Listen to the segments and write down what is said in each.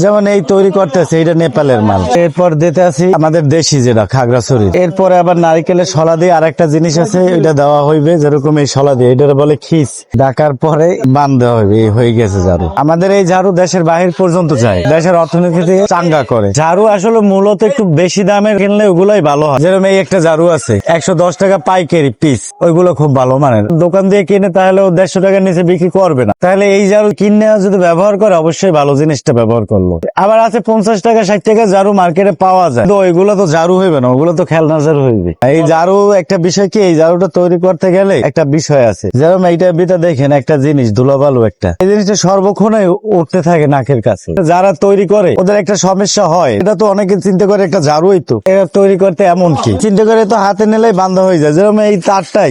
যেমন এই তৈরি করতেছে, এটা নেপালের মাল। এরপর দিতে আসি আমাদের দেশি যেটা খাগড়াছড়ি। এরপরে আবার নারিকেলের শলা দিয়ে আরেকটা জিনিস আছে, এটা দেওয়া হইবে। যেরকম এই শলা দিয়ে এটা বলে খিস, ডাকার পরে বান দেওয়া হইবে। এই হয়ে গেছে ঝাড়ু। আমাদের এই ঝাড়ু দেশের বাহির পর্যন্ত যায়, দেশের অর্থনীতি চাঙ্গা করে। ঝাড়ু আসলে মূলত একটু বেশি দামের কিনলে ওগুলাই ভালো হয়। যেরকম এই একটা ঝাড়ু আছে 110 টাকা পাইকারি পিস, ওইগুলো খুব ভালো মানের। দোকান দিয়ে কিনে তাহলে ও 150 টাকার নিচে বিক্রি করবে না। তাহলে এই ঝাড়ু কিনে যদি ব্যবহার করে অবশ্যই ভালো জিনিসটা ব্যবহার করলো। আবার আছে 50 টাকা 60 টাকা ঝাড়ু মার্কেটে পাওয়া যায়, তো ওইগুলো তো ঝাড়ু হইবে না, ওগুলো তো খেলনা ঝাড়ু হইবে। এই ঝাড়ু একটা বিষয় কি, এই ঝাড়ুটা তৈরি করতে গেলে একটা বিষয় আছে। যেরকম এইটার ভিতরে দেখেন একটা জিনিস ধুলাবালু, একটা এই জিনিসটা সর্বক্ষণে উঠতে থাকে নাকের কাছে। যারা তৈরি করে ওদের একটা সমস্যা হয়। এটা তো অনেকে চিন্তা করে একটা ঝাড়ুই তো, এটা তৈরি করতে এমন কি চিন্তা করে তো হাতে নিলেই বান্ধা হয়ে যায়। যেরকম এই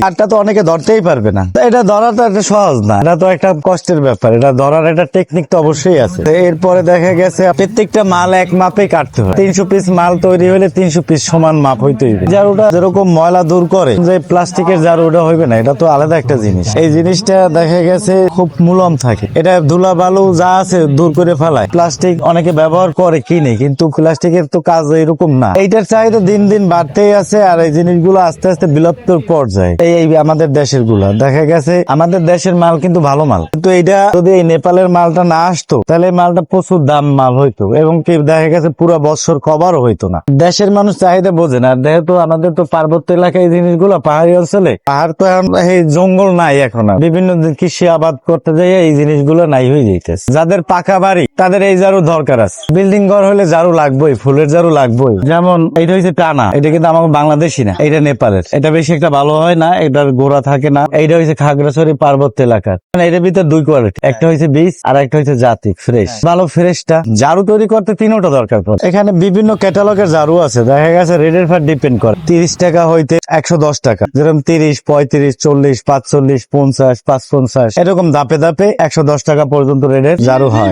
তারটা তো অনেকে ধরতেই পারবে না। এটা ধরা তো একটা সহজ না, এটা তো একটা কষ্টের ব্যাপার। এটা ধরার একটা টেকনিক তো অবশ্যই আছে। এরপরে দেখা গেছে প্রত্যেকটা মাল এক মাপে কাটতে হয়। 300 পিস মাল তৈরি হলে 300 পিস সমান মাপ হইতে হইবে। ঝাড়ুটা যেরকম ময়লা দূর করে, যে প্লাস্টিকের ঝাড়ু ওটা হইবে না, এটা তো আলাদা একটা জিনিস। এই জিনিসটা দেখা গেছে খুব মুলায়ম থাকে। এটা ধুলা বালু যা আছে দূর করে ফেলায়। প্লাস্টিক অনেকে ব্যবহার করে কিনে, কিন্তু প্লাস্টিকের তো কাজ এরকম না। এইটার চাহিদা দিন দিন বাড়তেই আছে, আর এই জিনিসগুলো আস্তে আস্তে বিলুপ্তর পর্যায়ে। এই আমাদের দেশের গুলা দেখা গেছে, আমাদের দেশের মাল কিন্তু ভালো মাল, কিন্তু এইটা যদি এই নেপালের মালটা না আসতো তাহলে এই মালটা প্রচুর দাম মাল হইতো, এবং কি দেখা গেছে পুরো বছর কভারও হইতো না। দেশের মানুষ চাহিদা বোঝে না। যেহেতু আমাদের তো পার্বত্য এলাকায় এই জিনিসগুলো, পাহাড়ি অঞ্চলে পাহাড় তো এখন এই জঙ্গল নাই, এখন আর বিভিন্ন কৃষি আবাদ করতে যাই এই জিনিসগুলো নাই হয়ে যাইতেছে। যাদের পাকা বাড়ি তাদের এই ঝাড়ু দরকার আছে। বিল্ডিং ঘর হলে ঝাড়ু লাগবেই, ফুলের ঝাড়ু লাগবেই। যেমন এটা হচ্ছে টানা, এটা কিন্তু আমার বাংলাদেশি না, এটা নেপালের। এটা বেশি একটা ভালো হয় না, এটার গোড়া থাকে না। এইটা হচ্ছে খাগড়াছড়ি পার্বত্য এলাকার। মানে এটার ভিতরে দুই কোয়ালিটি, একটা হচ্ছে বীজ আর একটা হচ্ছে জাতি ফ্রেশ। ভালো ফ্রেশটা ঝাড়ু তৈরি করতে তিনটা দরকার পড়ে। এখানে বিভিন্ন ক্যাটালগের ঝাড়ু আছে, দেখা গেছে রেটের উপর ডিপেন্ড করে। 30 টাকা হইতে 110 টাকা, যেরকম 30, 35, 40, 45, 50, 55 এরকম ধাপে ধাপে 110 টাকা পর্যন্ত রেটের ঝাড়ু হয়।